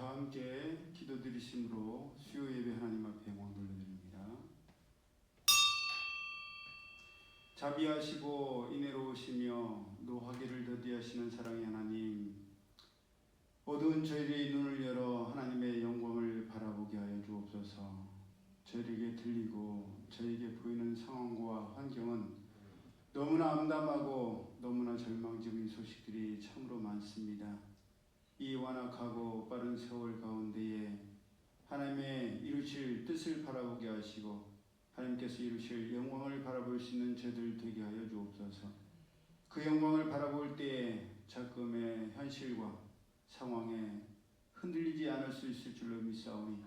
다 함께 기도드리심으로 수요 예배 하나님 앞에 영광 돌려드립니다. 자비하시고 인애로우시며 노하기를 더디하시는 사랑의 하나님, 어두운 저희의 눈을 열어 하나님의 영광을 바라보게 하여 주옵소서. 저희에게 들리고 저희에게 보이는 상황과 환경은 너무나 암담하고 너무나 절망적인 소식들이 참으로 많습니다. 이 완악하고 빠른 세월 가운데에 하나님의 이루실 뜻을 바라보게 하시고 하나님께서 이루실 영광을 바라볼 수 있는 저들 되게 하여 주옵소서. 그 영광을 바라볼 때에 작금의 현실과 상황에 흔들리지 않을 수 있을 줄로 믿사오니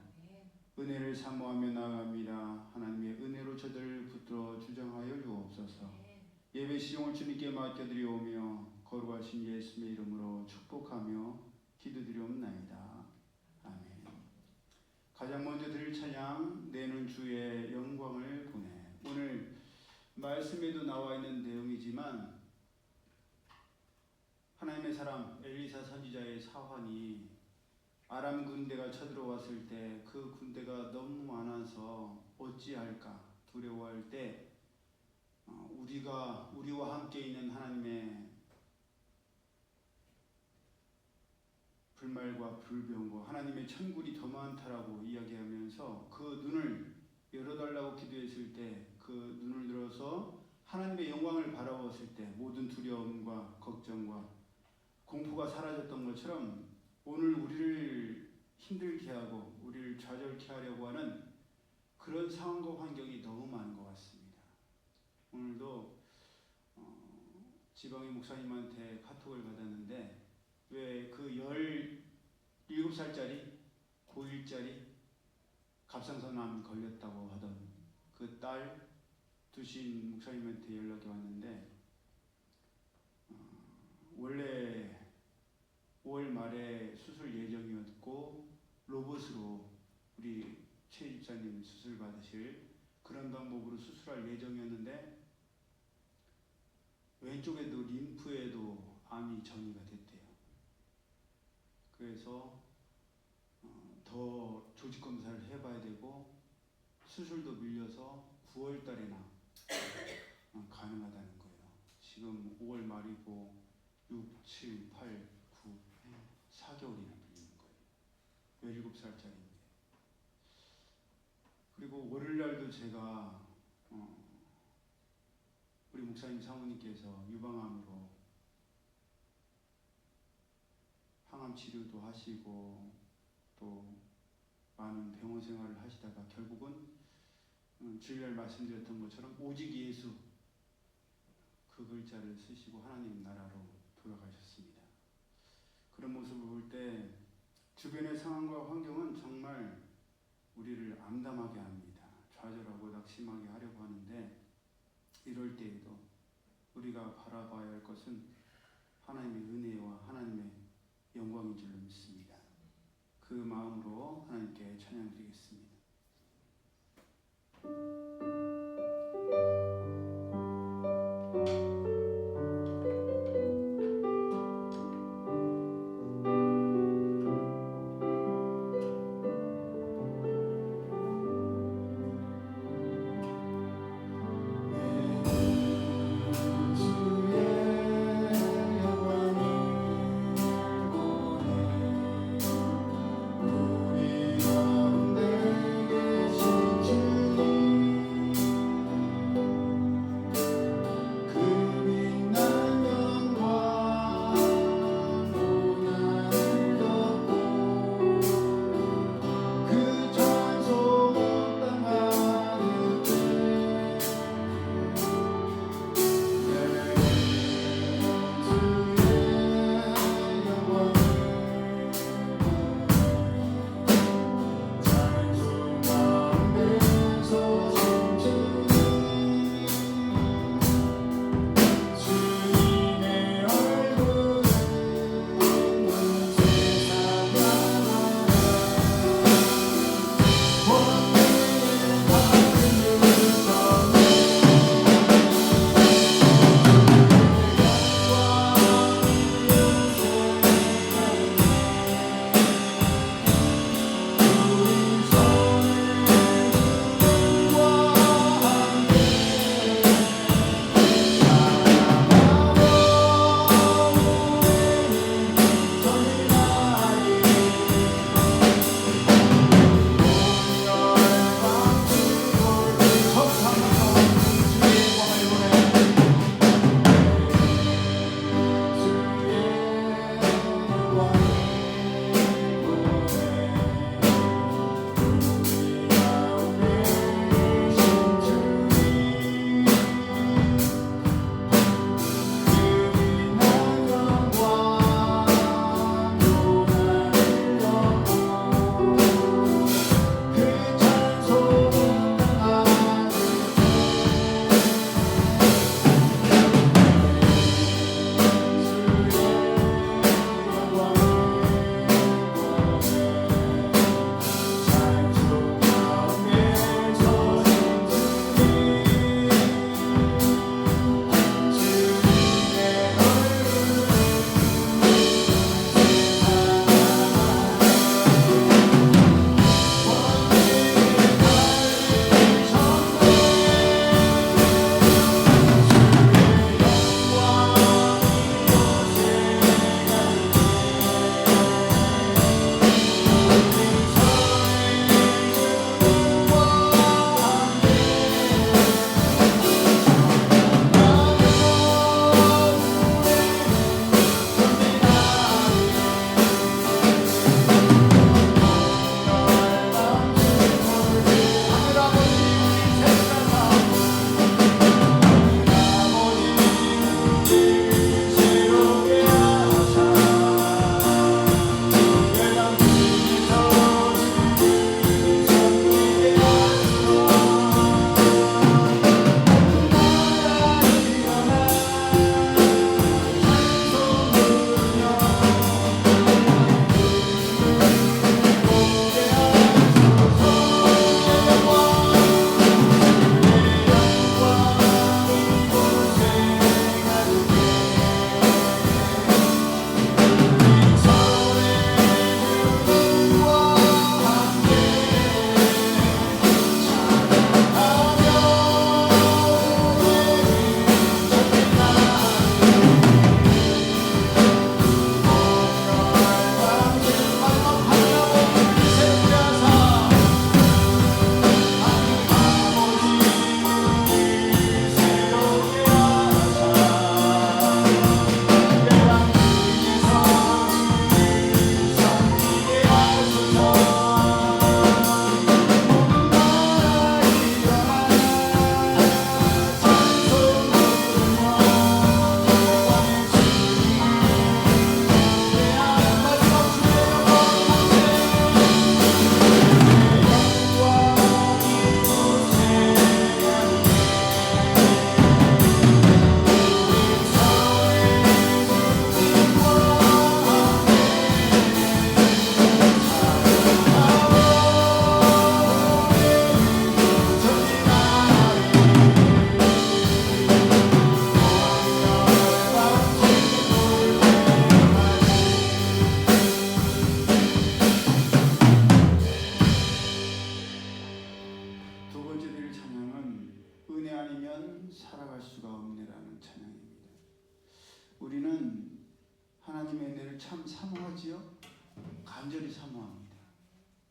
은혜를 사모하며 나아갑니다. 하나님의 은혜로 저들을 붙들어 주장하여 주옵소서. 예배 시종을 주님께 맡겨드리오며 거룩하신 예수의 이름으로 축복하며 기도드리옵나이다. 아멘. 가장 먼저 드릴 찬양, 내는 주의 영광을 보내. 오늘 말씀에도 나와 있는 내용이지만 하나님의 사람 엘리사 선지자의 사환이 아람 군대가 쳐들어왔을 때 그 군대가 너무 많아서 어찌할까 두려워할 때 우리와 함께 있는 하나님의 불말과 불병과 하나님의 천굴이 더 많다라고 이야기하면서 그 눈을 열어달라고 기도했을 때 그 눈을 들어서 하나님의 영광을 바라보았을 때 모든 두려움과 걱정과 공포가 사라졌던 것처럼 오늘 우리를 힘들게 하고 우리를 좌절케 하려고 하는 그런 상황과 환경이 너무 많은 것 같습니다. 오늘도 지방의 목사님한테 카톡을 받았는데 왜 그 17살짜리 고1짜리 갑상선암 걸렸다고 하던 그 딸 두신 목사님한테 연락이 왔는데 원래 5월 말에 수술 예정이었고 로봇으로 우리 최 집사님 수술 받으실 그런 방법으로 수술할 예정이었는데 왼쪽에도 림프에도 암이 전이가 됐대요. 그래서 더 조직 검사를 해봐야 되고 수술도 밀려서 9월 달에나 가능하다는 거예요. 지금 5월 말이고 6, 7, 8, 9, 4개월이나 밀리는 거예요. 17살짜리인데. 그리고 월요일날도 제가 우리 목사님 사모님께서 유방암으로 항암 치료도 하시고 또 많은 병원 생활을 하시다가 결국은 주일날 말씀드렸던 것처럼 오직 예수 그 글자를 쓰시고 하나님 나라로 돌아가셨습니다. 그런 모습을 볼 때 주변의 상황과 환경은 정말 우리를 암담하게 합니다. 좌절하고 낙심하게 하려고 하는데 이럴 때에도 우리가 바라봐야 할 것은 하나님의 은혜와 하나님의 영광인 줄로 믿습니다. 그 마음으로 하나님께 찬양드리겠습니다. 우리 가운데 계신 주님 하나님의 은혜를 참 사모하지요? 간절히 사모합니다.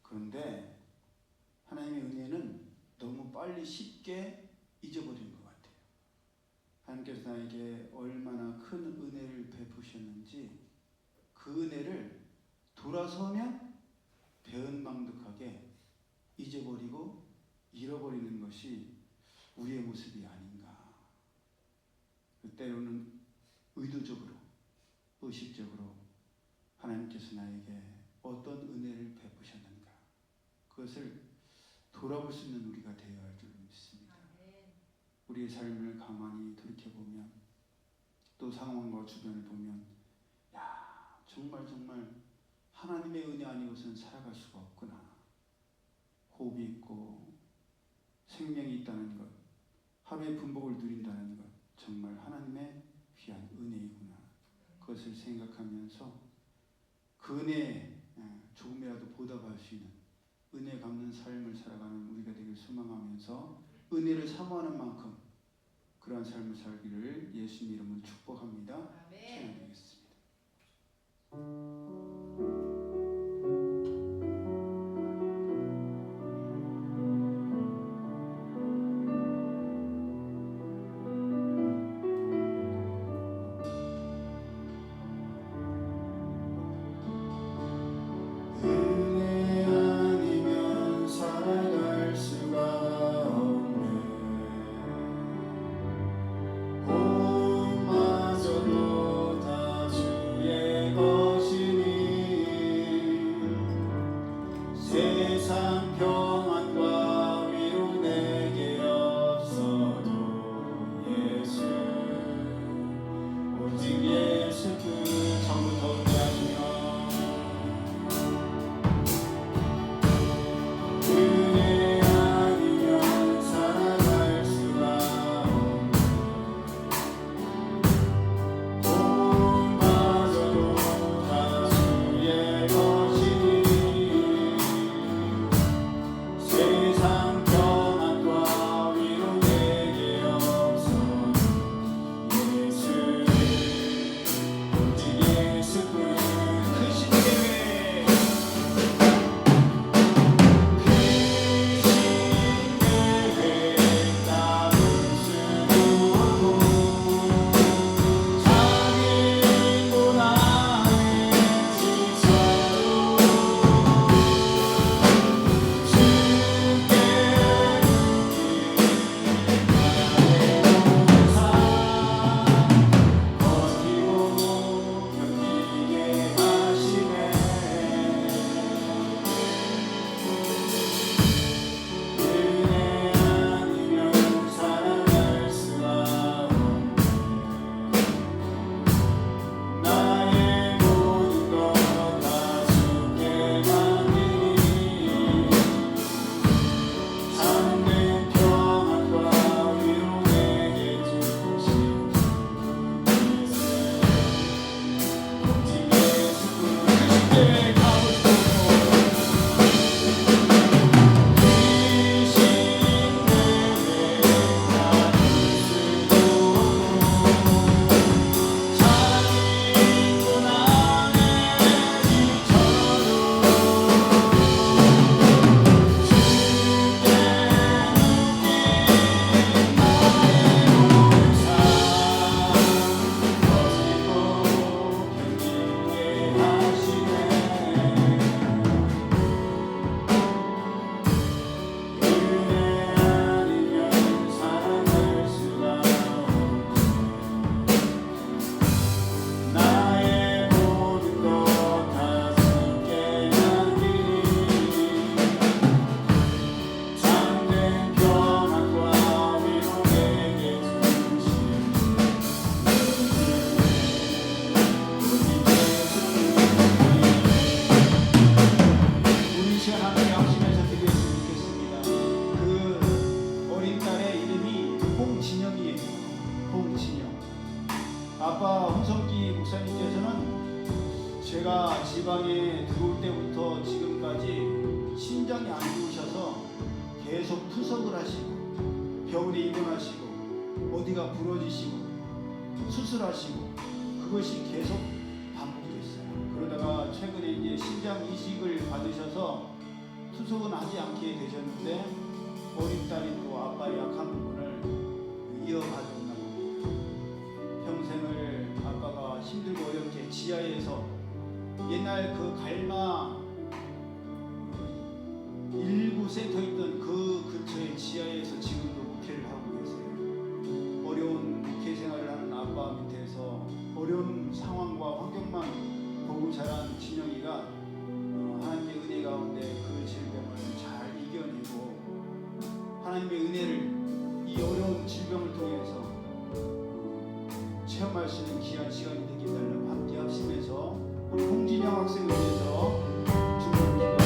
그런데 하나님의 은혜는 너무 빨리 쉽게 잊어버린 것 같아요. 하나님께서 나에게 얼마나 큰 은혜를 베푸셨는지 그 은혜를 돌아서면 배은망덕하게 잊어버리고 잃어버리는 것이 우리의 모습이 아닌가. 때로는 의도적으로, 의식적으로 하나님께서 나에게 어떤 은혜를 베푸셨는가, 그것을 돌아볼 수 있는 우리가 되어야 할 줄 믿습니다. 우리의 삶을 가만히 돌이켜보면, 또 상황과 주변을 보면, 야, 정말 하나님의 은혜 아니고서는 살아갈 수가 없구나. 호흡이 있고 생명이 있다는 것, 하루의 분복을 누린다는 것, 정말 하나님의 귀한 은혜이구나. 그것을 생각하면서 그 은혜에 조금이라도 보답할 수 있는 은혜 갚는 삶을 살아가는 우리가 되길 소망하면서 은혜를 사모하는 만큼 그러한 삶을 살기를 예수님 이름으로 축복합니다. 찬양드리겠습니다. 아빠 홍성기 목사님께서는 제가 지방에 들어올 때부터 지금까지 신장이 안 좋으셔서 계속 투석을 하시고 병원에 입원하시고 어디가 부러지시고 수술하시고 그것이 계속 반복되었습니다. 심장 이식을 받으셔서 투석은 하지 않게 되셨는데 어린 딸이 또 아빠의 약한 부분을 이어받았나 봅니다. 평생을 아빠가 힘들고 어렵게 지하에서 옛날 그 갈마 일부 센터 있던 그 근처의 지하에서 지금도 목회를 하고 계세요. 어려운 목회 생활을 하는 아빠 밑에서 어려운 상황과 환경만 보고 자란 진영이가 하나님의 은혜 가운데 그 질병을 잘 이겨내고 하나님의 은혜를 이 어려운 질병을 통해서 체험할 수 있는 귀한 시간이 되길 달라고 함께 합심해서 우리 홍진영 학생을 위해서 주님께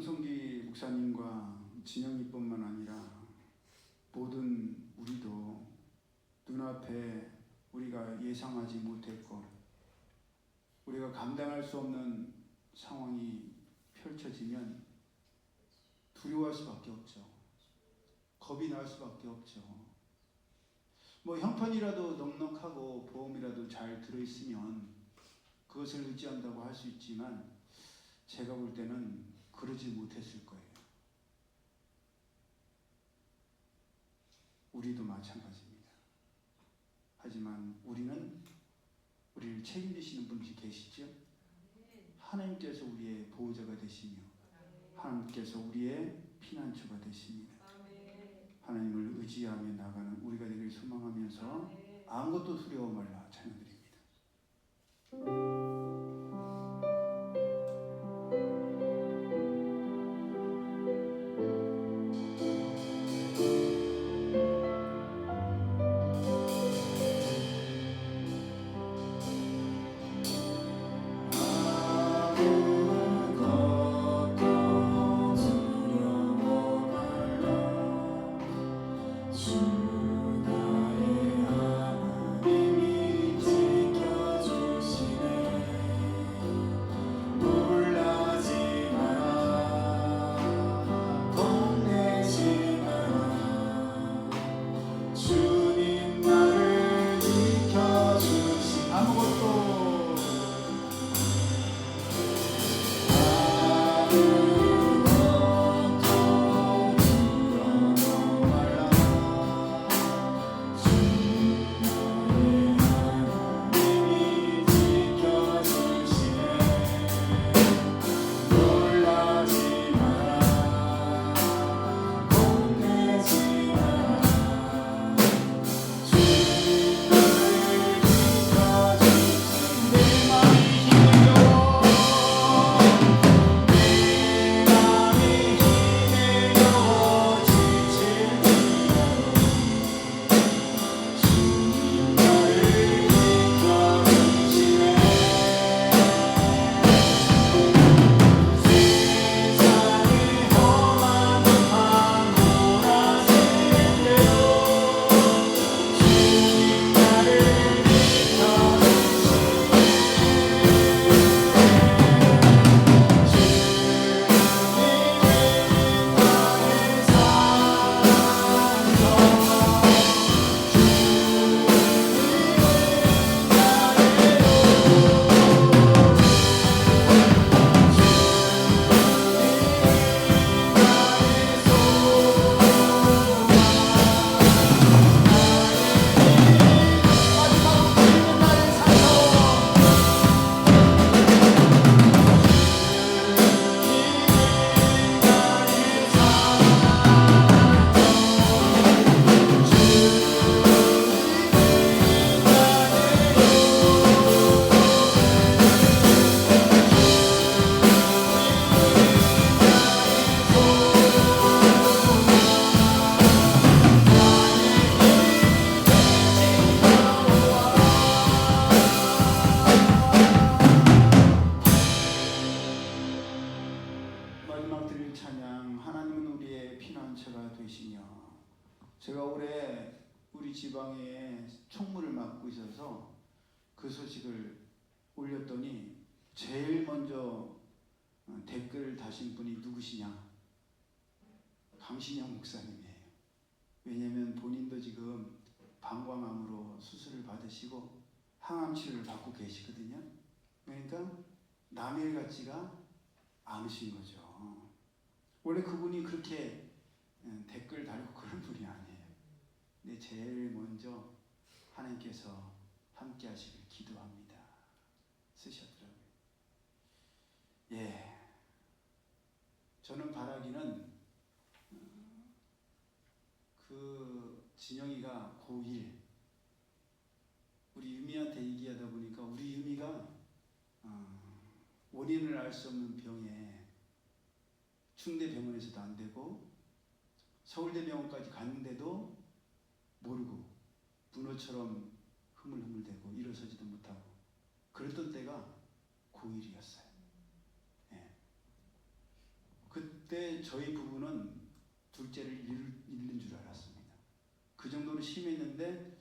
홍성기 목사님과 진영이뿐만 아니라 모든 우리도 눈앞에 우리가 예상하지 못했고 우리가 감당할 수 없는 상황이 펼쳐지면 두려워할 수밖에 없죠. 겁이 날 수밖에 없죠. 뭐 형편이라도 넉넉하고 보험이라도 잘 들어있으면 그것을 의지한다고 할 수 있지만 제가 볼 때는 그러지 못했을 거예요. 우리도 마찬가지입니다. 하지만 우리는 우리를 책임지시는 분이 계시죠. 하나님께서 우리의 보호자가 되시며 하나님께서 우리의 피난처가 되십니다. 하나님을 의지하며 나가는 우리가 되길 소망하면서 아무것도 두려워 말라 찬양드립니다. 주 나의 하나님이 지켜주시네 마지막 드릴 찬양, 하나님은 우리의 피난처가 되시며. 제가 올해 우리 지방에 총무를 맡고 있어서 그 소식을 올렸더니 제일 먼저 댓글 다신 분이 누구시냐? 강신영 목사님이에요. 왜냐하면 본인도 지금 방광암으로 수술을 받으시고 항암 치료를 받고 계시거든요. 그러니까 남의 일 같지가 않으신 거죠. 원래 그분이 그렇게 댓글 달고 그런 분이 아니에요. 근데 제일 먼저 하나님께서 함께 하시길 기도합니다. 쓰셨더라고요. 예. 저는 바라기는 그 진영이가 고1 우리 유미한테 얘기하다 보니까 우리 유미가 원인을 알 수 없는 병에 충대병원에서도 안 되고 서울대병원까지 갔는데도 모르고 분호처럼 흐물흐물대고 일어서지도 못하고 그랬던 때가 고1이었어요. 예. 그때 저희 부부는 둘째를 잃는 줄 알았습니다. 그 정도로 심했는데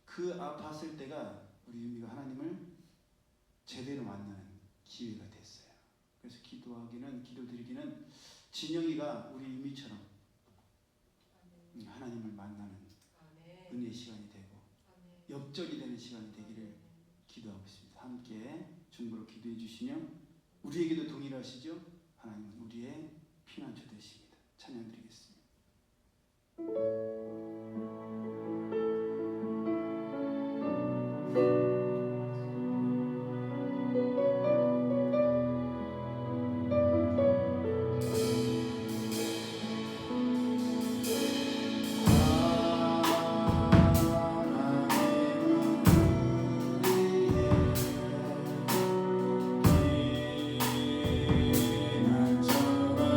그 아팠을 때가 우리 유미가 하나님을 제대로 만나는 기회가 됐어요. 그래서 기도드리기는 진영이가 우리 유미처럼 하나님을 만나는 은혜의 시간이 되고 역전이 되는 시간이 되기를 기도하고 있습니다. 함께 중보로 기도해 주시면 우리에게도 동일하시죠? 하나님은 우리의 피난처 되십니다. 찬양 드리겠습니다. 피난처가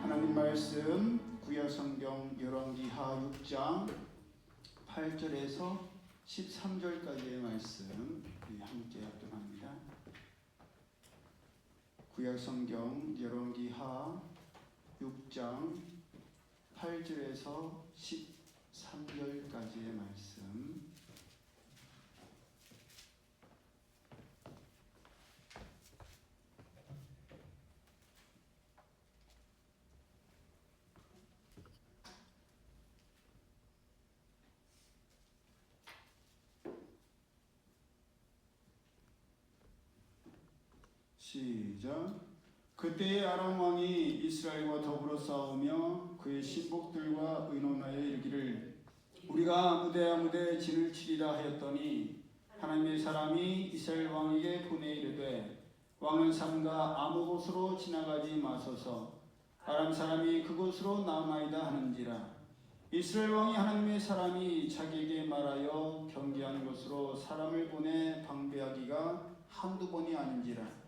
하나님 말씀 구약 성경 열왕기하 6장 8절에서 13절까지의 말씀 함께 합독합니다. 구약 성경 열왕기하 6장 8절에서 13절까지의 말씀. 시작. 그때의 아람 왕이 이스라엘과 더불어 싸우며 그의 신복들과 의논하여 이르기를 우리가 아무데 진을 치리라 하였더니 하나님의 사람이 이스라엘 왕에게 보내 이르되 왕은 삼가 아무 곳으로 지나가지 마소서 아람 사람이 그곳으로 나오나이다 하는지라. 이스라엘 왕이 하나님의 사람이 자기에게 말하여 경계하는 곳으로 사람을 보내 방배하기가 한두 번이 아닌지라.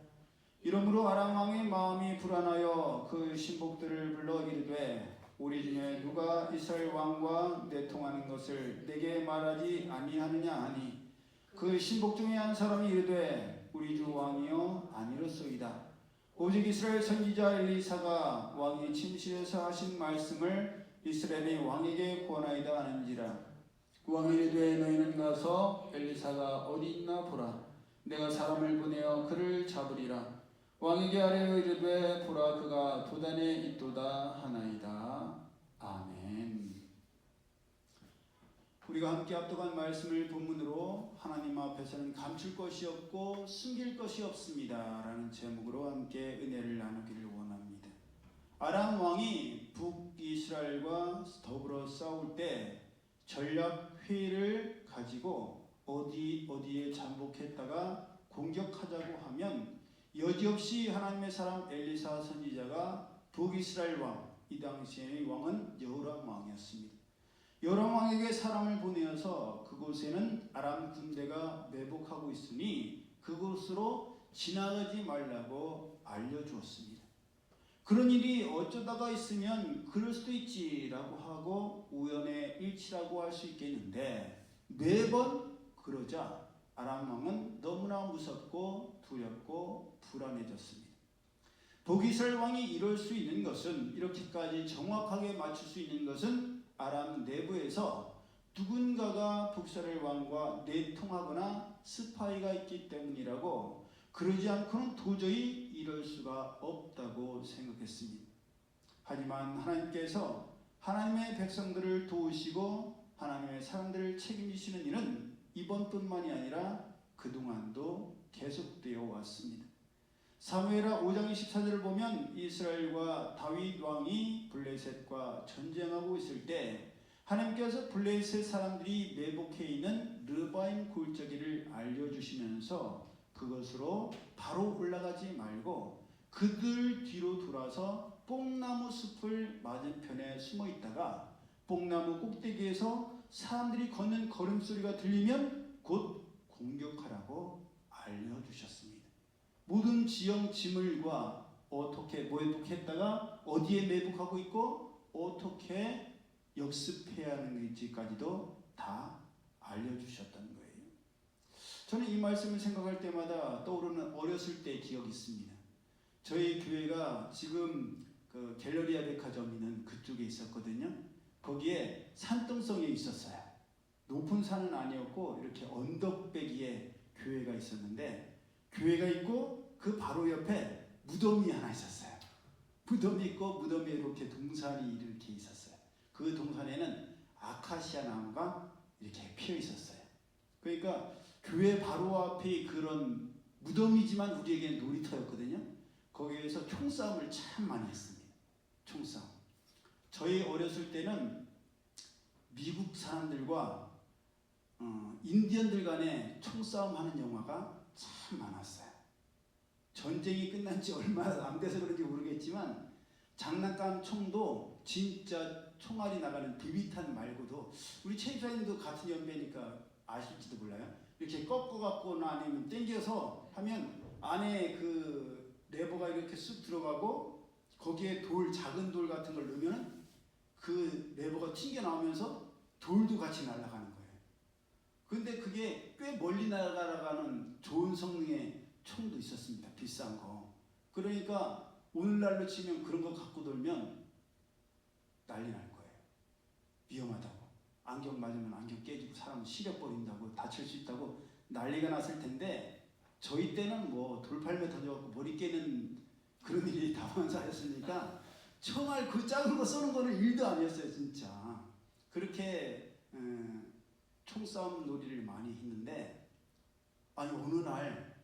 이러므로 아람 왕의 마음이 불안하여 그 신복들을 불러 이르되 우리 중에 누가 이스라엘 왕과 내통하는 것을 내게 말하지 아니하느냐 하니 그 신복 중에 한 사람이 이르되 우리 주 왕이여 아니로소이다. 오직 이스라엘 선지자 엘리사가 왕이 침실에서 하신 말씀을 이스라엘의 왕에게 권하이다 하는지라. 왕이 이르되 너희는 가서 엘리사가 어디 있나 보라. 내가 사람을 보내어 그를 잡으리라. 왕에게 아뢰어 이르되 보라 그가 도단에 있도다 하나이다. 아멘. 우리가 함께 합독한 말씀을 본문으로 하나님 앞에서는 감출 것이 없고 숨길 것이 없습니다 라는 제목으로 함께 은혜를 나누기를 원합니다. 아람 왕이 북이스라엘과 더불어 싸울 때 전략 회의를 가지고 어디에 잠복했다가 공격하자고 하면 여지없이 하나님의 사람 엘리사 선지자가 북이스라엘 왕, 이 당시의 왕은 여호람 왕이었습니다. 여호람 왕에게 사람을 보내어서 그곳에는 아람 군대가 매복하고 있으니 그곳으로 지나가지 말라고 알려주었습니다. 그런 일이 어쩌다가 있으면 그럴 수도 있지라고 하고 우연의 일치라고 할 수 있겠는데 매번 그러자 아람 왕은 너무나 무섭고 두렵고 불안해졌습니다. 북이스라엘 왕이 이럴 수 있는 것은 이렇게까지 정확하게 맞출 수 있는 것은 아람 내부에서 누군가가 북이스라엘 왕과 내통하거나 스파이가 있기 때문이라고 그러지 않고는 도저히 이럴 수가 없다고 생각했습니다. 하지만 하나님께서 하나님의 백성들을 도우시고 하나님의 사람들을 책임지시는 일은 이번뿐만이 아니라 그동안도 계속되어 왔습니다. 사무엘하 5장 24절을 보면 이스라엘과 다윗 왕이 블레셋과 전쟁하고 있을 때 하나님께서 블레셋 사람들이 매복해 있는 르바임 골짜기를 알려주시면서 그것으로 바로 올라가지 말고 그들 뒤로 돌아서 뽕나무 숲을 맞은편에 숨어 있다가 뽕나무 꼭대기에서 사람들이 걷는 걸음소리가 들리면 곧 공격하라고 알려주셨습니다. 모든 지형 지물과 어떻게 매복했다가 어디에 매복하고 있고 어떻게 역습해야 하는지까지도 다 알려주셨다는 거예요. 저는 이 말씀을 생각할 때마다 떠오르는 어렸을 때 기억이 있습니다. 저희 교회가 지금 그 갤러리아 백화점 있는 그쪽에 있었거든요. 거기에 산등성에 있었어요. 높은 산은 아니었고 이렇게 언덕배기에 교회가 있었는데 교회가 있고 그 바로 옆에 무덤이 하나 있었어요. 무덤이 있고 무덤에 이렇게 동산이 이렇게 있었어요. 그 동산에는 아카시아 나무가 이렇게 피어 있었어요. 그러니까 교회 바로 앞에 그런 무덤이지만 우리에게는 놀이터였거든요. 거기에서 총싸움을 참 많이 했습니다. 총싸움. 저희 어렸을 때는 미국 사람들과 인디언들 간에 총싸움하는 영화가 참 많았어요. 전쟁이 끝난 지 얼마나 안 돼서 그런지 모르겠지만 장난감 총도 진짜 총알이 나가는 비비탄 말고도 우리 최 이사님도 같은 연배니까 아실지도 몰라요. 이렇게 꺾어갖거나 아니면 당겨서 하면 안에 그 레버가 이렇게 쑥 들어가고 거기에 작은 돌 같은 걸 넣으면 그 레버가 튕겨 나오면서 돌도 같이 날아가는 거예요. 근데 그게 꽤 멀리 날아가는 좋은 성능의 총도 있었습니다. 비싼 거. 그러니까 오늘날로 치면 그런 거 갖고 돌면 난리 날 거예요. 위험하다고. 안경 맞으면 안경 깨지고 사람 시려버린다고 다칠 수 있다고 난리가 났을 텐데 저희 때는 뭐 돌팔매 던져갖고 머리 깨는 그런 일이 다반사였으니까 총알 그 작은 거 쏘는 거는 일도 아니었어요. 진짜. 그렇게 총싸움 놀이를 많이 했는데 아니 어느 날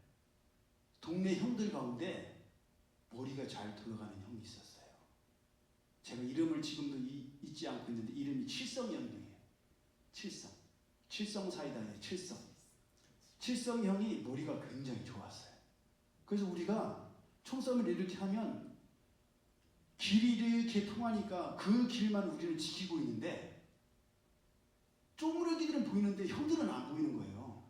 동네 형들 가운데 머리가 잘 돌아가는 형이 있었어요. 제가 이름을 지금도 잊지 않고 있는데 이름이 칠성형이에요. 칠성 사이다예요. 칠성 형이 머리가 굉장히 좋았어요. 그래서 우리가 총싸움을 이렇게 하면 길이 이렇게 통하니까 그 길만 우리는 지키고 있는데 쪼무레기들은 보이는데 형들은 안 보이는 거예요.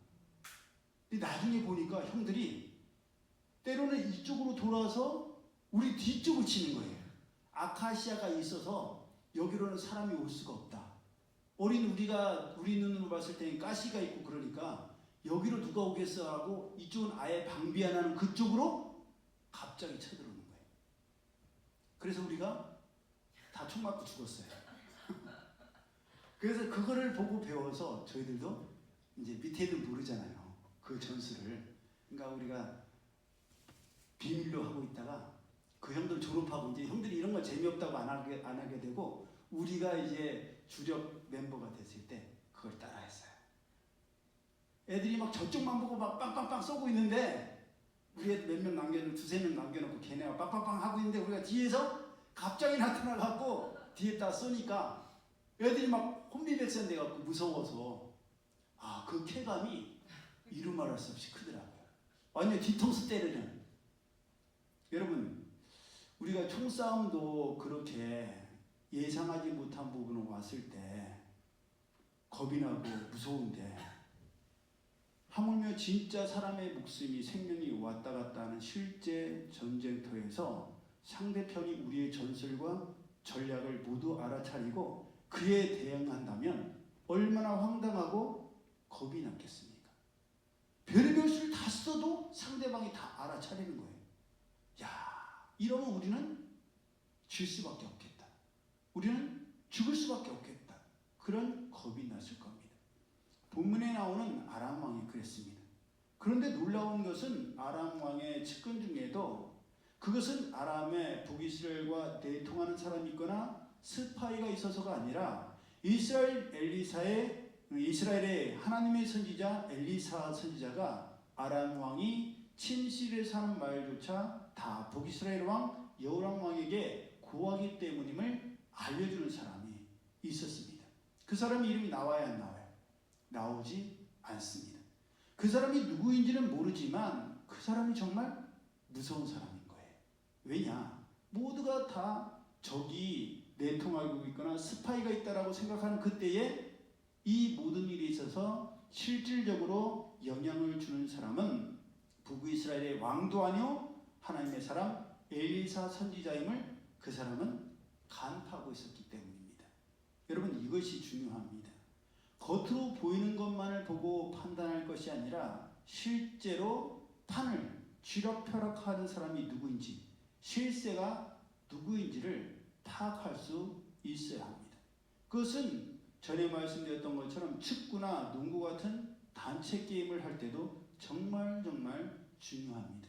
근데 나중에 보니까 형들이 때로는 이쪽으로 돌아서 우리 뒤쪽을 치는 거예요. 아카시아가 있어서 여기로는 사람이 올 수가 없다. 우리 눈으로 봤을 때는 가시가 있고 그러니까 여기로 누가 오겠어 하고 이쪽은 아예 방비 안 하는 그쪽으로 갑자기 쳐들어오는 거예요. 그래서 우리가 다 총 맞고 죽었어요. 그래서 그거를 보고 배워서 저희들도 이제 밑에 애들 모르잖아요. 그 전술을. 그러니까 우리가 비밀로 하고 있다가 그 형들 졸업하고 이제 형들이 이런 거 재미없다고 안 하게 되고 우리가 이제 주력 멤버가 됐을 때 그걸 따라 했어요. 애들이 막 저쪽만 보고 막 빵빵빵 쏘고 있는데 우리 애들 몇 명 남겨놓고 두세 명 남겨놓고 걔네가 빵빵빵 하고 있는데 우리가 뒤에서 갑자기 나타나갖고 뒤에다 쏘니까 애들이 막 혼비백산 돼갖고 무서워서 그 쾌감이 이루 말할 수 없이 크더라고요. 완전 뒤통수 때리는. 여러분 우리가 총싸움도 그렇게 예상하지 못한 부분으로 왔을 때 겁이 나고 무서운데 하물며 진짜 사람의 목숨이 생명이 왔다 갔다 하는 실제 전쟁터에서 상대편이 우리의 전술과 전략을 모두 알아차리고 그에 대응한다면 얼마나 황당하고 겁이 났겠습니까? 별의별 수를 다 써도 상대방이 다 알아차리는 거예요. 이러면 우리는 질 수밖에 없겠다. 우리는 죽을 수밖에 없겠다. 그런 겁이 났을 겁니다. 본문에 나오는 아람 왕이 그랬습니다. 그런데 놀라운 것은 아람 왕의 측근 중에도 그것은 아람의 북이스라엘과 내통하는 사람이 있거나 스파이가 있어서가 아니라 이스라엘의 하나님의 선지자 엘리사 선지자가 아람 왕이 침실에 사는 말조차 다 북이스라엘 왕 여호람 왕에게 고하기 때문임을 알려주는 사람이 있었습니다. 그 사람의 이름이 나와야 안 나와요? 나오지 않습니다. 그 사람이 누구인지는 모르지만 그 사람이 정말 무서운 사람인 거예요. 왜냐? 모두가 다 적이 내통하고 있거나 스파이가 있다라고 생각하는 그때에 이 모든 일이 있어서 실질적으로 영향을 주는 사람은 북이스라엘의 왕도 아니요 하나님의 사람 엘리사 선지자임을 그 사람은 간파하고 있었기 때문입니다. 여러분 이것이 중요합니다. 겉으로 보이는 것만을 보고 판단할 것이 아니라 실제로 판을 쥐락펴락하는 사람이 누구인지 실세가 누구인지를 파악할 수 있어야 합니다. 그것은 전에 말씀드렸던 것처럼 축구나 농구 같은 단체 게임을 할 때도 정말 중요합니다.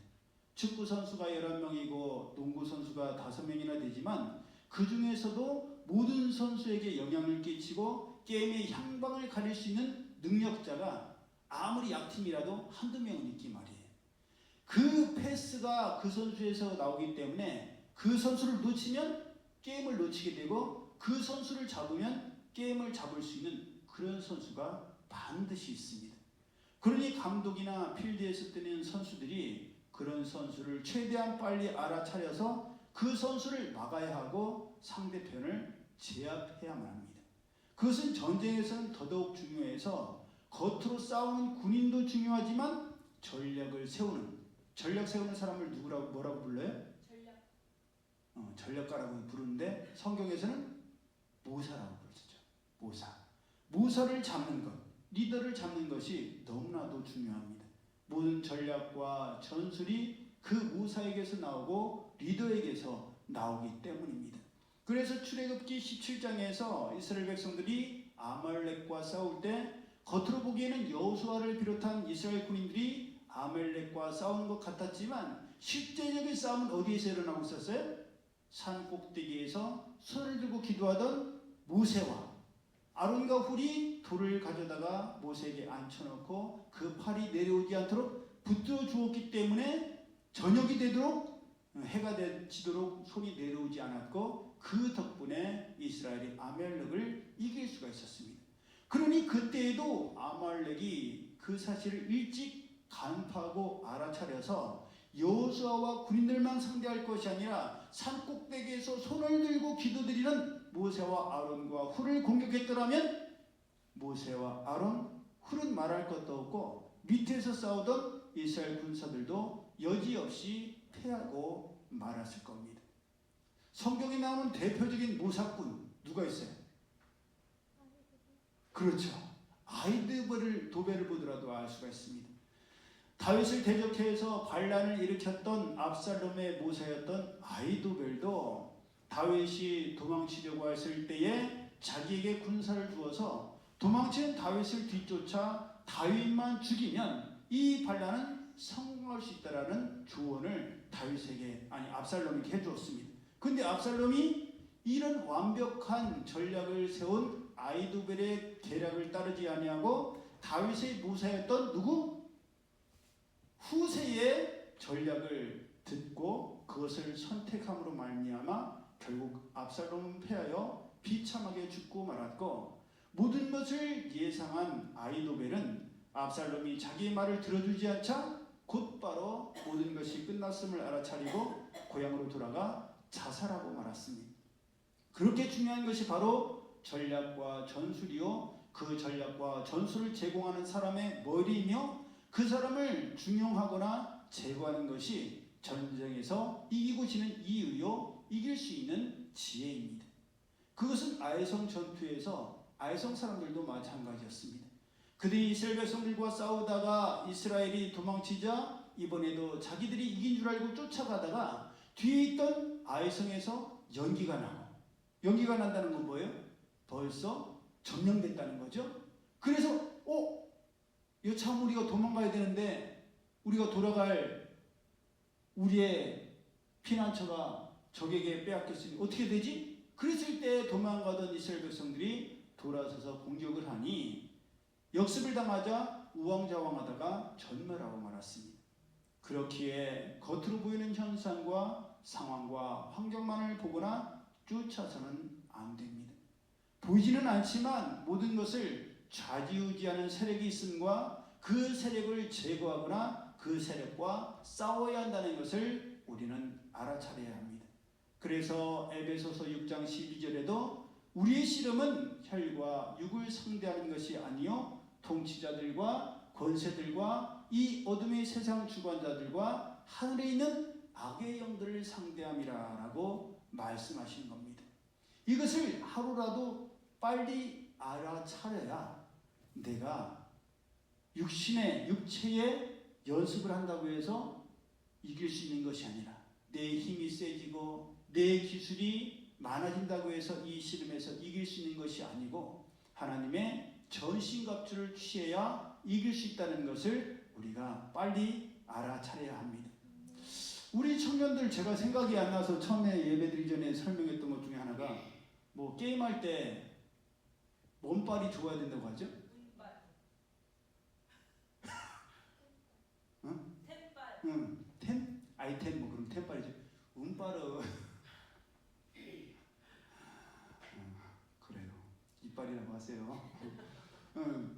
축구 선수가 11명이고 농구 선수가 5명이나 되지만 그 중에서도 모든 선수에게 영향을 끼치고 게임의 향방을 가릴 수 있는 능력자가 아무리 약팀이라도 한두 명은 있기 말이에요. 그 패스가 그 선수에서 나오기 때문에 그 선수를 놓치면 게임을 놓치게 되고 그 선수를 잡으면 게임을 잡을 수 있는 그런 선수가 반드시 있습니다. 그러니 감독이나 필드에서 뛰는 선수들이 그런 선수를 최대한 빨리 알아차려서 그 선수를 막아야 하고 상대편을 제압해야만 합니다. 그것은 전쟁에서는 더더욱 중요해서 겉으로 싸우는 군인도 중요하지만 전략을 세우는, 전략 세우는 사람을 누구라고 뭐라고 불러요? 전략가라고 부르는데 성경에서는 모사라고 부르죠. 모사를 잡는 것, 리더를 잡는 것이 너무나도 중요합니다. 모든 전략과 전술이 그 모사에게서 나오고 리더에게서 나오기 때문입니다. 그래서 출애굽기 17장에서 이스라엘 백성들이 아말렉과 싸울 때 겉으로 보기에는 여호수아를 비롯한 이스라엘 군인들이 아말렉과 싸우는 것 같았지만 실제적인 싸움은 어디에서 일어나고 있었어요? 산 꼭대기에서 손을 들고 기도하던 모세와 아론과 훌이 돌을 가져다가 모세에게 앉혀놓고 그 팔이 내려오지 않도록 붙들어 주었기 때문에 저녁이 되도록 해가 지도록 손이 내려오지 않았고 그 덕분에 이스라엘이 아말렉을 이길 수가 있었습니다. 그러니 그때에도 아말렉이 그 사실을 일찍 간파하고 알아차려서 여호수아와 군인들만 상대할 것이 아니라 산꼭대기에서 손을 들고 기도드리는 모세와 아론과 훌을 공격했더라면 모세와 아론, 훌은 말할 것도 없고 밑에서 싸우던 이스라엘 군사들도 여지없이 패하고 말았을 겁니다. 성경에 나오는 대표적인 모사꾼 누가 있어요? 그렇죠. 도배를 보더라도 알 수가 있습니다. 다윗을 대적해서 반란을 일으켰던 압살롬의 모사였던 아히도벨도 다윗이 도망치려고 했을 때에 자기에게 군사를 주어서 도망치는 다윗을 뒤쫓아 다윗만 죽이면 이 반란은 성공할 수 있다라는 조언을 압살롬에게 해주었습니다. 근데 압살롬이 이런 완벽한 전략을 세운 아히도벨의 계략을 따르지 아니하고 다윗의 모사였던 누구? 후세의 전략을 듣고 그것을 선택함으로 말미암아 결국 압살롬은 패하여 비참하게 죽고 말았고, 모든 것을 예상한 아히도벨은 압살롬이 자기의 말을 들어주지 않자 곧바로 모든 것이 끝났음을 알아차리고 고향으로 돌아가 자살하고 말았습니다. 그렇게 중요한 것이 바로 전략과 전술이요, 그 전략과 전술을 제공하는 사람의 머리이며 그 사람을 중용하거나 제거하는 것이 전쟁에서 이기고 지는 이유요, 이길 수 있는 지혜입니다. 그것은 아에성 전투에서 아에성 사람들도 마찬가지였습니다. 그들이 이스라엘 백성들과 싸우다가 이스라엘이 도망치자 이번에도 자기들이 이긴 줄 알고 쫓아가다가 뒤에 있던 아에성에서 연기가 난다는 건 뭐예요? 벌써 점령됐다는 거죠. 그래서 이거 참 우리가 도망가야 되는데 우리가 돌아갈 우리의 피난처가 적에게 빼앗겼으니 어떻게 되지? 그랬을 때 도망가던 이스라엘 백성들이 돌아서서 공격을 하니 역습을 당하자 우왕좌왕하다가 전멸하고 말았습니다. 그렇기에 겉으로 보이는 현상과 상황과 환경만을 보거나 쫓아서는 안 됩니다. 보이지는 않지만 모든 것을 좌지우지하는 세력이 있음과 그 세력을 제거하거나 그 세력과 싸워야 한다는 것을 우리는 알아차려야 합니다. 그래서 에베소서 6장 12절에도 우리의 씨름은 혈과 육을 상대하는 것이 아니요 통치자들과 권세들과 이 어둠의 세상 주관자들과 하늘에 있는 악의 영들을 상대함이라 라고 말씀하시는 겁니다. 이것을 하루라도 빨리 알아차려야 내가 육체의 연습을 한다고 해서 이길 수 있는 것이 아니라 내 힘이 세지고 내 기술이 많아진다고 해서 이 씨름에서 이길 수 있는 것이 아니고 하나님의 전신갑주를 취해야 이길 수 있다는 것을 우리가 빨리 알아차려야 합니다. 우리 청년들, 제가 생각이 안 나서 처음에 예배드리기 전에 설명했던 것 중에 하나가 게임할 때 몸빨이 좋아야 된다고 하죠? 응? 템빨. 응, 템? 아이템 그럼 템빨이죠. 운빨은 그래요. 이 장비빨이라고 하세요.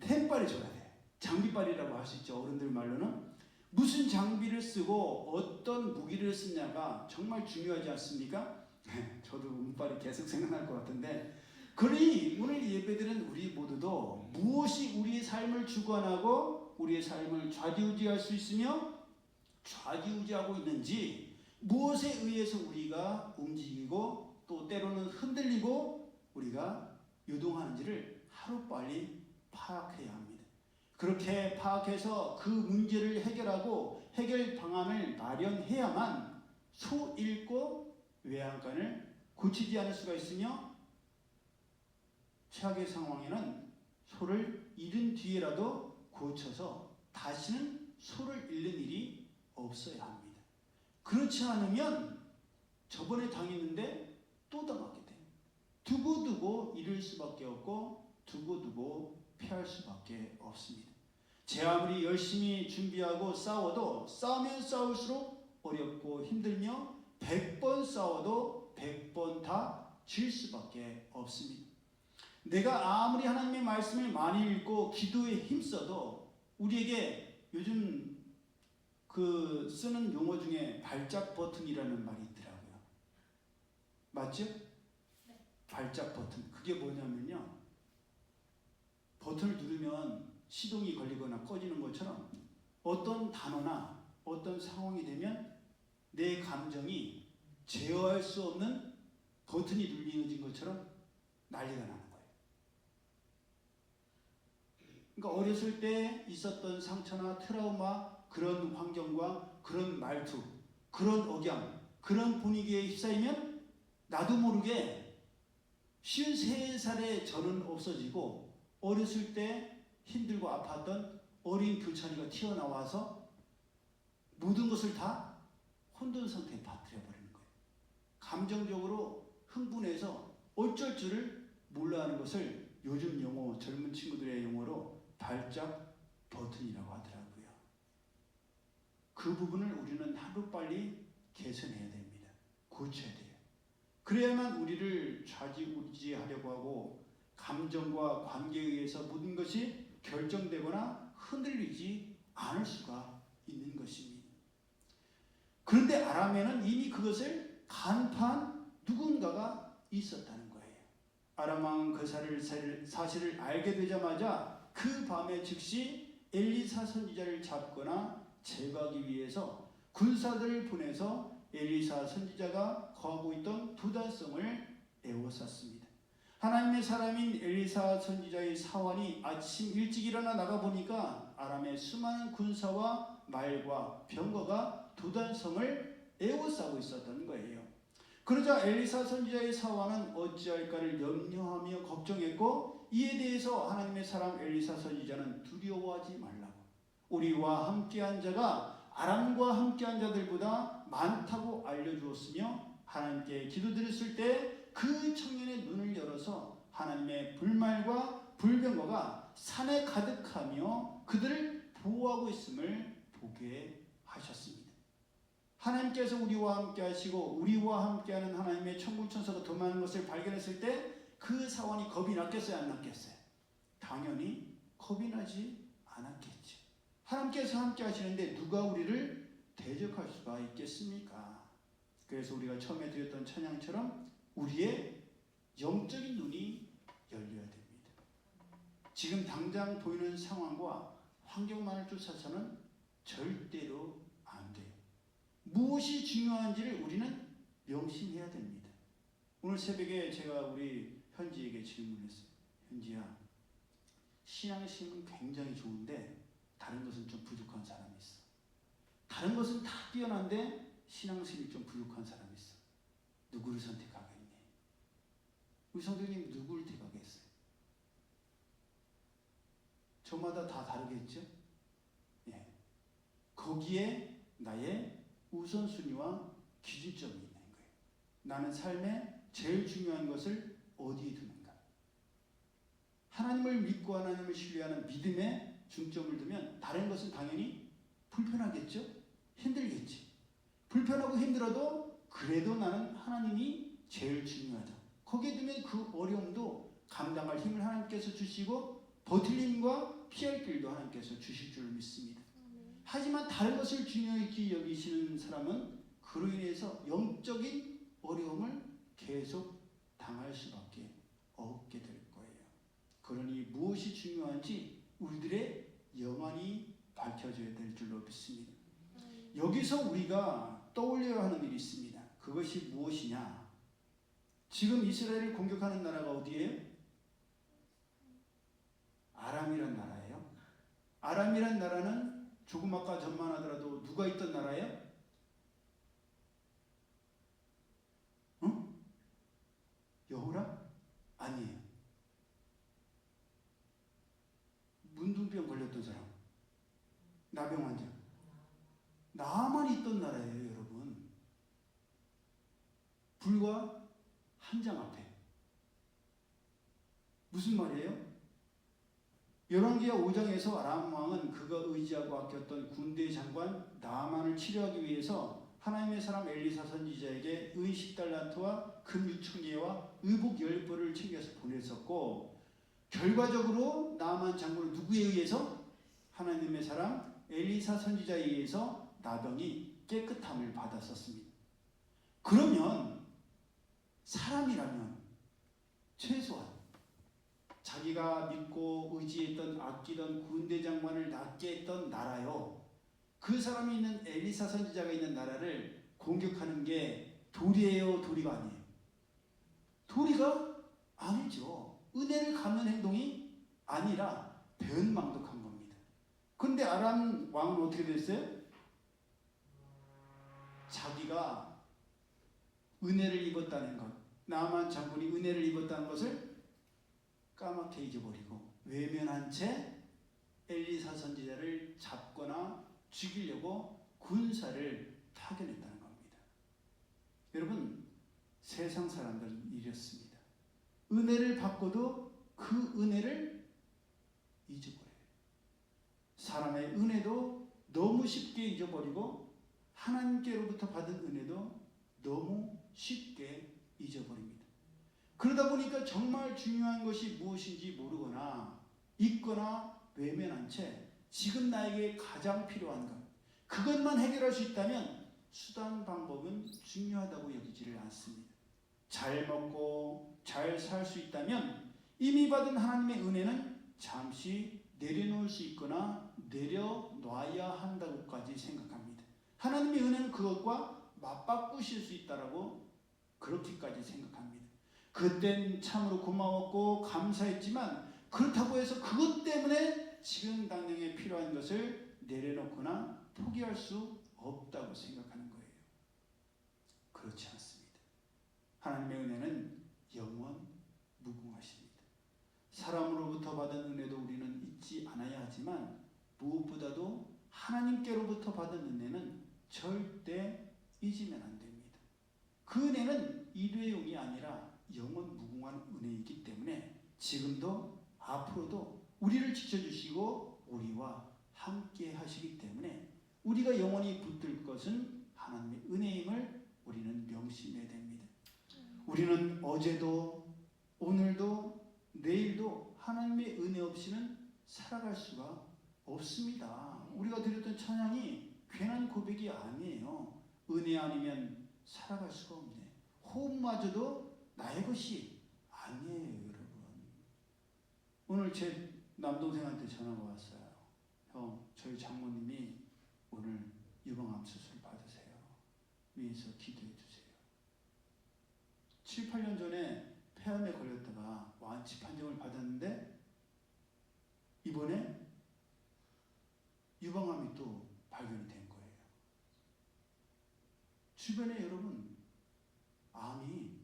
템빨이 줘야 돼. 장비빨이라고 할 수 있죠. 어른들 말로는. 무슨 장비를 쓰고 어떤 무기를 쓰냐가 정말 중요하지 않습니까? 저도 운빨이 계속 생각날 것 같은데, 그러니 오늘 예배드린 우리 모두도 무엇이 우리의 삶을 주관하고 우리의 삶을 좌지우지할 수 있으며 좌지우지하고 있는지, 무엇에 의해서 우리가 움직이고 또 때로는 흔들리고 우리가 유동하는지를 하루빨리 파악해야 합니다. 그렇게 파악해서 그 문제를 해결하고 해결 방안을 마련해야만 소 잃고 외양간을 고치지 않을 수가 있으며, 최악의 상황에는 소를 잃은 뒤에라도 고쳐서 다시는 소를 잃는 일이 없어야 합니다. 그렇지 않으면 저번에 당했는데 또 당하게 돼요. 두고두고 잃을 수밖에 없고 두고두고 피할 수밖에 없습니다. 제 아무리 열심히 준비하고 싸워도 싸우면 싸울수록 어렵고 힘들며 100번 싸워도 100번 다 질 수밖에 없습니다. 내가 아무리 하나님의 말씀을 많이 읽고 기도에 힘써도 우리에게 요즘 쓰는 용어 중에 발작 버튼이라는 말이 있더라고요. 맞죠? 네. 발작 버튼. 그게 뭐냐면요, 버튼을 누르면 시동이 걸리거나 꺼지는 것처럼 어떤 단어나 어떤 상황이 되면 내 감정이 제어할 수 없는 버튼이 눌려진 것처럼 난리가 나는 거예요. 그러니까 어렸을 때 있었던 상처나 트라우마, 그런 환경과 그런 말투, 그런 억양, 그런 분위기에 휩싸이면 나도 모르게 53살의 저는 없어지고 어렸을 때 힘들고 아팠던 어린 교찬이가 튀어나와서 모든 것을 다 혼돈 상태에 빠뜨려버리는 거예요. 감정적으로 흥분해서 어쩔 줄을 몰라 하는 것을 요즘 용어, 젊은 친구들의 용어로 발작 버튼이라고 하더라고요. 그 부분을 우리는 하루빨리 개선해야 됩니다. 고쳐야 돼요. 그래야만 우리를 좌지우지하려고 하고 감정과 관계에 의해서 모든 것이 결정되거나 흔들리지 않을 수가 있는 것입니다. 그런데 아람에는 이미 그것을 간파한 누군가가 있었다는 거예요. 아람 왕은 그 사실을 알게 되자마자 그 밤에 즉시 엘리사 선지자를 잡거나 제거하기 위해서 군사들을 보내서 엘리사 선지자가 거하고 있던 두단성을 에워쌌습니다. 하나님의 사람인 엘리사 선지자의 사환이 아침 일찍 일어나 나가보니까 아람의 수많은 군사와 말과 병거가 두단성을 에워싸고 있었던 거예요. 그러자 엘리사 선지자의 사환은 어찌할까를 염려하며 걱정했고, 이에 대해서 하나님의 사람 엘리사 선지자는 두려워하지 말라고, 우리와 함께한 자가 아람과 함께한 자들보다 많다고 알려주었으며, 하나님께 기도드렸을 때 그 청년의 눈을 열어서 하나님의 불말과 불병거가 산에 가득하며 그들을 보호하고 있음을 보게 하셨습니다. 하나님께서 우리와 함께 하시고 우리와 함께하는 하나님의 천군 천사가 더 많은 것을 발견했을 때 그 사원이 겁이 났겠어요, 안 났겠어요? 당연히 겁이 나지 않았겠죠. 하나님께서 함께 하시는데 누가 우리를 대적할 수가 있겠습니까? 그래서 우리가 처음에 드렸던 찬양처럼 우리의 영적인 눈이 열려야 됩니다. 지금 당장 보이는 상황과 환경만을 쫓아서는 절대로 안 돼요. 무엇이 중요한지를 우리는 명심해야 됩니다. 오늘 새벽에 제가 우리 현지에게 질문했어요. 현지야, 신앙심은 굉장히 좋은데 다른 것은 좀 부족한 사람이 있어. 다른 것은 다 뛰어난데 신앙심이 좀 부족한 사람이 있어. 누구를 선택하겠니? 우리 성도님 누구를 택하겠어요? 저마다 다 다르겠죠? 예. 거기에 나의 우선순위와 기준점이 있는 거예요. 나는 삶에 제일 중요한 것을 어디에 두는가? 하나님을 믿고 하나님을 신뢰하는 믿음에 중점을 두면 다른 것은 당연히 불편하겠죠? 힘들겠지. 불편하고 힘들어도 그래도 나는 하나님이 제일 중요하다. 거기에 두면 그 어려움도 감당할 힘을 하나님께서 주시고 버틸 힘과 피할 길도 하나님께서 주실 줄 믿습니다. 하지만 다른 것을 중요히 여기시는 사람은 그로 인해서 영적인 어려움을 계속 당할 수밖에 없게 될 거예요. 그러니 무엇이 중요한지 우리들의 영안이 밝혀져야 될 줄로 믿습니다. 여기서 우리가 떠올려야 하는 일이 있습니다. 그것이 무엇이냐? 지금 이스라엘을 공격하는 나라가 어디예요? 아람이란 나라예요. 아람이란 나라는 조금 아까 전만 하더라도 누가 있던 나라예요? 응? 여호라? 아니에요. 문둥병 걸렸던 사람, 나병 환자, 나만 있던 나라예요, 여러분. 불과 한 장 앞에. 무슨 말이에요? 열왕기하 5장에서 아람 왕은 그가 의지하고 아꼈던 군대 장관 나만을 치료하기 위해서 하나님의 사람 엘리사 선지자에게 의 10달란트와 금 6,000개와 의복 10벌을 챙겨서 보냈었고, 결과적으로 나만 장군은 누구에 의해서? 하나님의 사람 엘리사 선지자에 의해서 나병이 깨끗함을 받았었습니다. 그러면 사람이라면 최소한 자기가 믿고 의지했던 아끼던 군대 장관을 낫게 했던 나라요, 그 사람이 있는 엘리사 선지자가 있는 나라를 공격하는 게 도리예요, 도리가 아니에요? 도리가 아니죠. 은혜를 갚는 행동이 아니라 배은망덕한 겁니다. 그런데 아람 왕은 어떻게 됐어요? 자기가 은혜를 입었다는 것, 나만 장군이 은혜를 입었다는 것을 까맣게 잊어버리고 외면한 채 엘리사 선지자를 잡거나 죽이려고 군사를 파견했다는 겁니다. 여러분, 세상 사람들은 이렇습니다. 은혜를 받고도 그 은혜를 잊어버려요. 사람의 은혜도 너무 쉽게 잊어버리고 하나님께로부터 받은 은혜도 너무 쉽게 잊어버립니다. 그러다 보니까 정말 중요한 것이 무엇인지 모르거나 잊거나 외면한 채 지금 나에게 가장 필요한 것, 그것만 해결할 수 있다면 수단 방법은 중요하다고 여기지를 않습니다. 잘 먹고 잘 살 수 있다면 이미 받은 하나님의 은혜는 잠시 내려놓을 수 있거나 내려놔야 한다고까지 생각합니다. 하나님의 은혜는 그것과 맞바꾸실 수 있다라고 그렇게까지 생각합니다. 그땐 참으로 고마웠고 감사했지만 그렇다고 해서 그것 때문에 지금 당장에 필요한 것을 내려놓거나 포기할 수 없다고 생각하는 거예요. 그렇지 않습니다. 하나님의 은혜는 영원 무궁하십니다. 사람으로부터 받은 은혜도 우리는 잊지 않아야 하지만 무엇보다도 하나님께로부터 받은 은혜는 절대 잊으면 안 됩니다. 그 은혜는 일회용이 아니라 영원 무궁한 은혜이기 때문에 지금도 앞으로도 우리를 지켜주시고 우리와 함께 하시기 때문에 우리가 영원히 붙들 것은 하나님의 은혜임을 우리는 명심해야 됩니다. 우리는 어제도 오늘도 내일도 하나님의 은혜 없이는 살아갈 수가 없습니다. 우리가 드렸던 찬양이 괜한 고백이 아니에요. 은혜 아니면 살아갈 수가 없네. 호흡마저도 나의 것이 아니에요, 여러분. 오늘 제 남동생한테 전화가 왔어요. 형, 저희 장모님이 오늘 유방암 수술 받으세요. 위해서 기도해 주세요. 7, 8년 전에 폐암에 걸렸다가 완치 판정을 받았는데 이번에 유방암이 또 발견이 된 거예요. 주변에 여러분 암이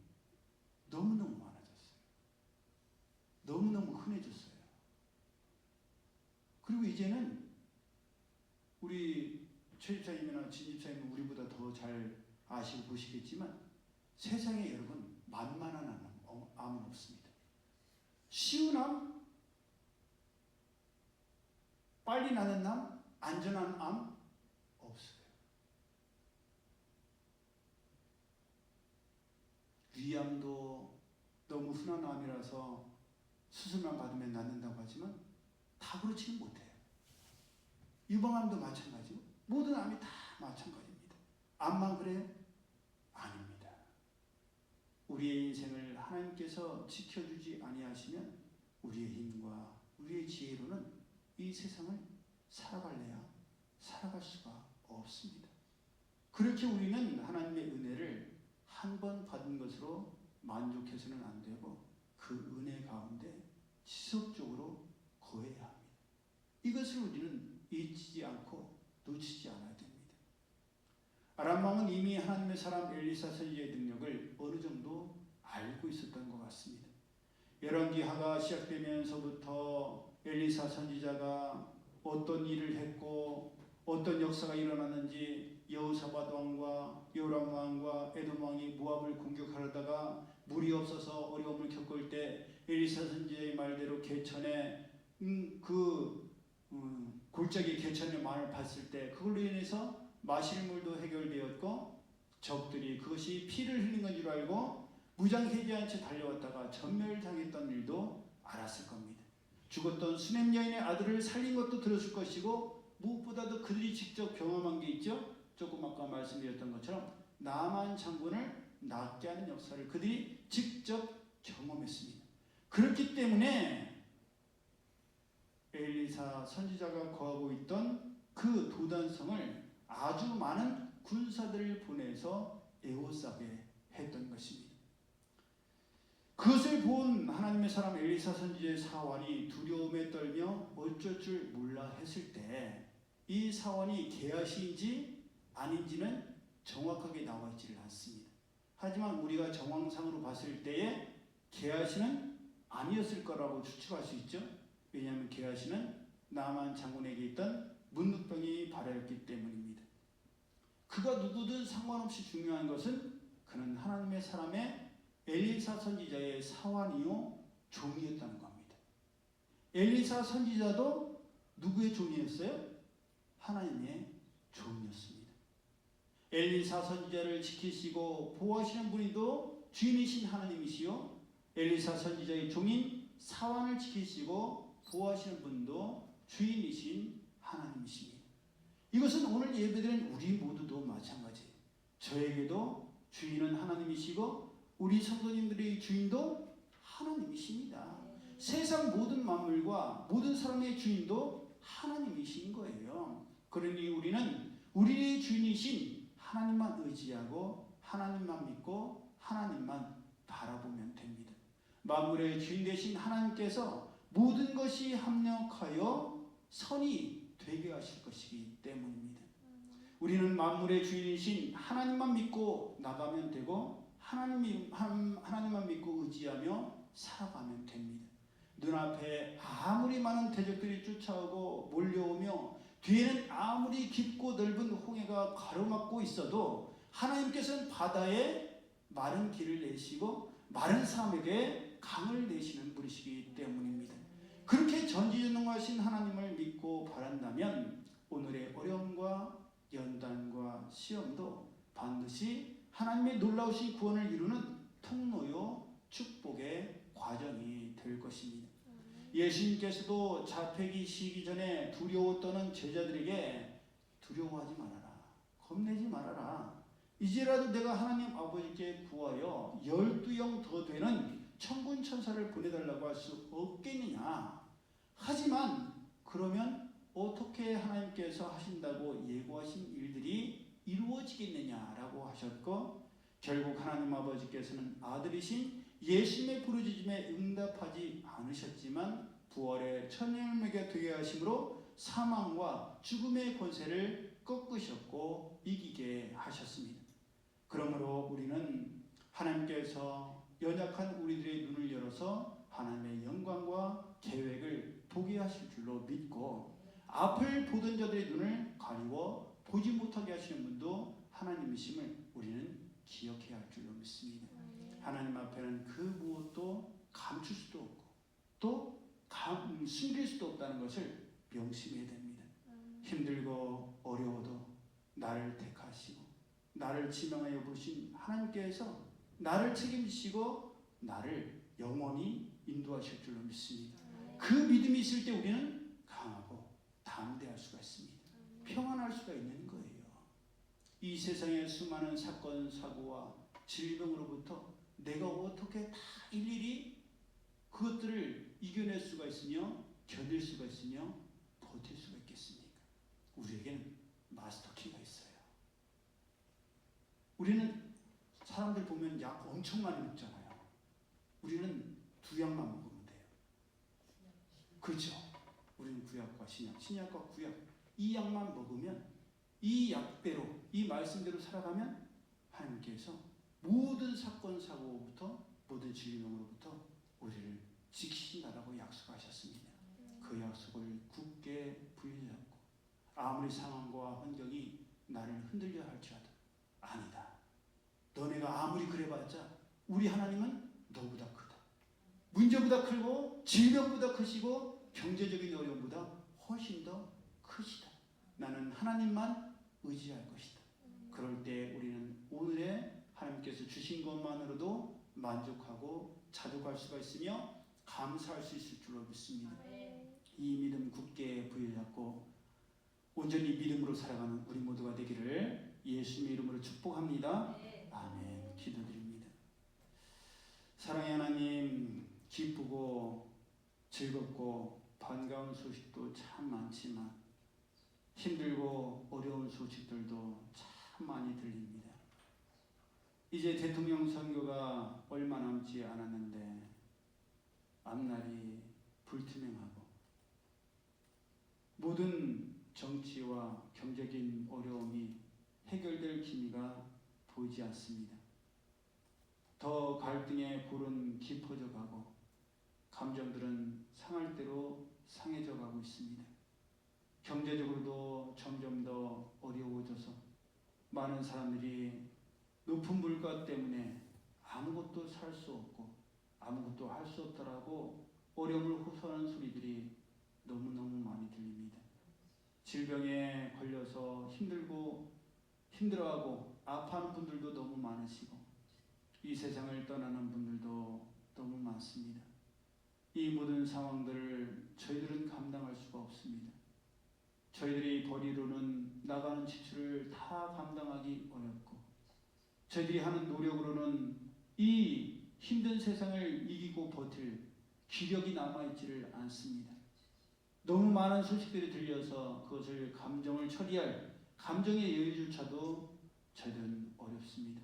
너무너무 많아졌어요. 너무너무 흔해졌어요. 그리고 이제는 우리 최 집사님이나 진 집사님은 우리보다 더 잘 아시고 보시겠지만 세상에 여러분 만만한 암은 없습니다. 쉬운 암, 빨리 나는 암, 안전한 암 없어요. 위암도 너무 흔한 암이라서 수술만 받으면 낫는다고 하지만 다 그렇지는 못해요. 유방암도 마찬가지고 모든 암이 다 마찬가지입니다. 암만 그래요? 아닙니다. 우리의 인생을 하나님께서 지켜주지 아니하시면 우리의 힘과 우리의 지혜로는 이 세상을 살아갈래야 살아갈 수가 없습니다. 그렇게 우리는 하나님의 은혜를 한 번 받은 것으로 만족해서는 안 되고 그 은혜 가운데 지속적으로 거해야 합니다. 이것을 우리는 잊지 않고 놓치지 않아야 됩니다. 아람 왕은 이미 하나님의 사람 엘리사 선지자의 능력을 어느 정도 알고 있었던 것 같습니다. 열왕기하가 시작되면서부터 엘리사 선지자가 어떤 일을 했고 어떤 역사가 일어났는지 여호사밧 왕과 요람 왕과 에돔 왕이 모압을 공격하려다가 물이 없어서 어려움을 겪을 때 엘리사 선지자의 말대로 개천에 골짜기 개천의 만을 봤을 때 그걸로 인해서 마실 물도 해결되었고 적들이 그것이 피를 흘린 건 줄 알고 무장해제한 채 달려왔다가 전멸당했던 일도 알았을 겁니다. 죽었던 수냄 여인의 아들을 살린 것도 들었을 것이고 무엇보다도 그들이 직접 경험한 게 있죠. 조금 아까 말씀드렸던 것처럼 나만 장군을 낫게 하는 역사를 그들이 직접 경험했습니다. 그렇기 때문에 엘리사 선지자가 거하고 있던 그 도단성을 아주 많은 군사들을 보내서 에워싸게 했던 것입니다. 그것을 본 하나님의 사람 엘리사 선지자의 사환이 두려움에 떨며 어쩔 줄 몰라 했을 때 이 사환이 게하시인지 아닌지는 정확하게 나와 있지를 않습니다. 하지만 우리가 정황상으로 봤을 때에 게하시는 아니었을 거라고 추측할 수 있죠. 왜냐하면 게하시는 나만 장군에게 있던 문둥병이 발하였기 때문입니다. 그가 누구든 상관없이 중요한 것은 그는 하나님의 사람의 엘리사 선지자의 사환이요 종이었다는 겁니다. 엘리사 선지자도 누구의 종이었어요? 하나님의 종이었습니다. 엘리사 선지자를 지키시고 보호하시는 분이도 주인이신 하나님이시요 엘리사 선지자의 종인 사환을 지키시고 보호하시는 분도 주인이신 하나님이십니다. 이것은 오늘 예배드린 우리 모두도 마찬가지예요. 저에게도 주인은 하나님이시고 우리 성도님들의 주인도 하나님이십니다. 세상 모든 만물과 모든 사람의 주인도 하나님이신 거예요. 그러니 우리는 우리의 주인이신 하나님만 의지하고 하나님만 믿고 하나님만 바라보면 됩니다. 만물의 주인 되신 하나님께서 모든 것이 합력하여 선이 되게 하실 것이기 때문입니다. 우리는 만물의 주인이신 하나님만 믿고 나가면 되고 하나님만 믿고 의지하며 살아가면 됩니다. 눈앞에 아무리 많은 대적들이 쫓아오고 몰려오며 뒤에는 아무리 깊고 넓은 홍해가 가로막고 있어도 하나님께서는 바다에 마른 길을 내시고 마른 사막에 강을 내시는 분이시기 때문입니다. 그렇게 전지전능하신 하나님을 믿고 바란다면 오늘의 어려움과 연단과 시험도 반드시 하나님의 놀라우신 구원을 이루는 통로요 축복의 과정이 될 것입니다. 예수님께서도 잡히기 시기 전에 두려워 떠는 제자들에게 두려워하지 말아라. 겁내지 말아라. 이제라도 내가 하나님 아버지께 구하여 12영 더 되는 천군 천사를 보내달라고 할 수 없겠느냐. 하지만 그러면 어떻게 하나님께서 하신다고 예고하신 일들이 이루어지겠느냐라고 하셨고 결국 하나님 아버지께서는 아들이신 예수님의 부르짖음에 응답하지 않으셨지만 부활의 천년물에 되게 하심으로 사망과 죽음의 권세를 꺾으셨고 이기게 하셨습니다. 그러므로 우리는 하나님께서 연약한 우리들의 눈을 열어서 하나님의 영광과 계획을 보게 하실 줄로 믿고 앞을 보던 자들의 눈을 가리워 보지 못하게 하시는 분도 하나님이심을 우리는 기억해야 할 줄로 믿습니다. 하나님 앞에는 그 무엇도 감출 수도 없고 또 숨길 수도 없다는 것을 명심해야 됩니다. 힘들고 어려워도 나를 택하시고 나를 지명하여 부르신 하나님께서 나를 책임지시고 나를 영원히 인도하실 줄로 믿습니다. 그 믿음이 있을 때 우리는 강하고 담대할 수가 있습니다. 평안할 수가 있는 거예요. 이 세상의 수많은 사건, 사고와 질병으로부터 내가 어떻게 다 일일이 그것들을 이겨낼 수가 있으며 견딜 수가 있으며 버틸 수가 있겠습니까? 우리에게는 마스터키가 있어요. 우리는 사람들 보면 약 엄청 많이 먹잖아요. 우리는 2약만 먹으면 돼요. 그렇죠? 우리는 구약과 신약, 신약과 구약 이 약만 먹으면 이 약대로 이 말씀대로 살아가면 하나님께서 모든 사건 사고부터 모든 질병으로부터 우리를 지키신다라고 약속하셨습니다. 그 약속을 굳게 부여잡고 아무리 상황과 환경이 나를 흔들려 할지라도 아니다. 너네가 아무리 그래봤자 우리 하나님은 너보다 크다. 문제보다 크고 질병보다 크시고 경제적인 어려움보다 훨씬 더 크시다. 나는 하나님만 의지할 것이다. 그럴 때 우리는 오늘의 하나님께서 주신 것만으로도 만족하고 자족할 수가 있으며 감사할 수 있을 줄로 믿습니다. 이 믿음 굳게 부여잡고 온전히 믿음으로 살아가는 우리 모두가 되기를 예수님의 이름으로 축복합니다. 아멘. 기도드립니다. 사랑의 하나님, 기쁘고 즐겁고 반가운 소식도 참 많지만 힘들고 어려운 소식들도 참 많이 들립니다. 이제 대통령 선거가 얼마 남지 않았는데 앞날이 불투명하고 모든 정치와 경제적인 어려움이 해결될 기미가 보이지 않습니다. 더 갈등의 골은 깊어져 가고 감정들은 상할 대로 상해져 가고 있습니다. 경제적으로도 점점 더 어려워져서 많은 사람들이 높은 물가 때문에 아무것도 살 수 없고 아무것도 할 수 없다라고 어려움을 호소하는 소리들이 너무너무 많이 들립니다. 질병에 걸려서 힘들고 힘들어하고 아파하는 분들도 너무 많으시고 이 세상을 떠나는 분들도 너무 많습니다. 이 모든 상황들을 저희들은 감당할 수가 없습니다. 저희들이 벌이로는 나가는 지출을 다 감당하기 어렵고 저희들이 하는 노력으로는 이 힘든 세상을 이기고 버틸 기력이 남아있지를 않습니다. 너무 많은 소식들이 들려서 그것을 감정을 처리할 감정의 여유조차도 저희들은 어렵습니다.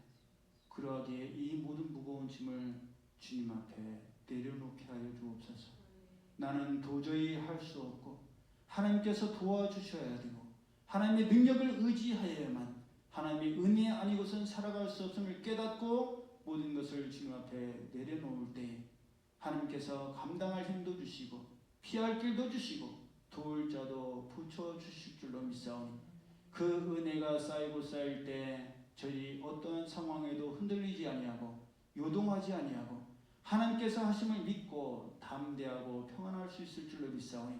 그러하기에 이 모든 무거운 짐을 주님 앞에 내려놓게 하여 주옵소서. 나는 도저히 할 수 없고 하나님께서 도와주셔야 되고 하나님의 능력을 의지하여야만 하나님의 은혜 아니고선 살아갈 수 없음을 깨닫고 모든 것을 주님 앞에 내려놓을 때 하나님께서 감당할 힘도 주시고 피할 길도 주시고 도울 자도 붙여주실 줄로 믿사오니 그 은혜가 쌓이고 쌓일 때 저희 어떠한 상황에도 흔들리지 아니하고 요동하지 아니하고 하나님께서 하심을 믿고 담대하고 평안할 수 있을 줄로 믿사오니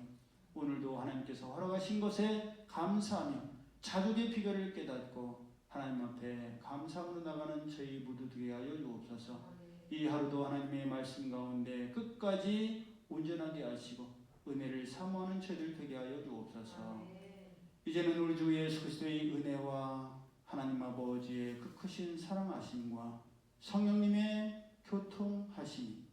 오늘도 하나님께서 허락하신 것에 감사하며 자족의 비결을 깨닫고 하나님 앞에 감사함으로 나가는 저희 모두 되게 하여 주옵소서. 이 하루도 하나님의 말씀 가운데 끝까지 온전하게 하시고 은혜를 사모하는 저희들 되게 하여 주옵소서. 이제는 우리 주 예수 그리스도의 은혜와 하나님 아버지의 그 크신 사랑하심과 성령님의 교통하심이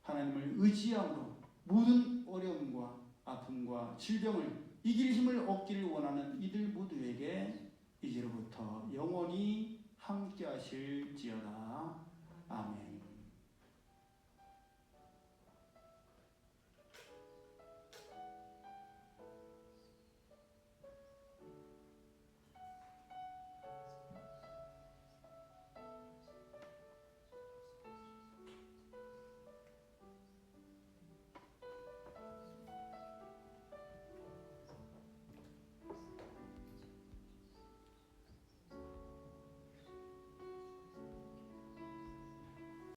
하나님을 의지함으로 모든 어려움과 아픔과 질병을 이길 힘을 얻기를 원하는 이들 모두에게 이제로부터 영원히 함께 하실지어다. 아멘.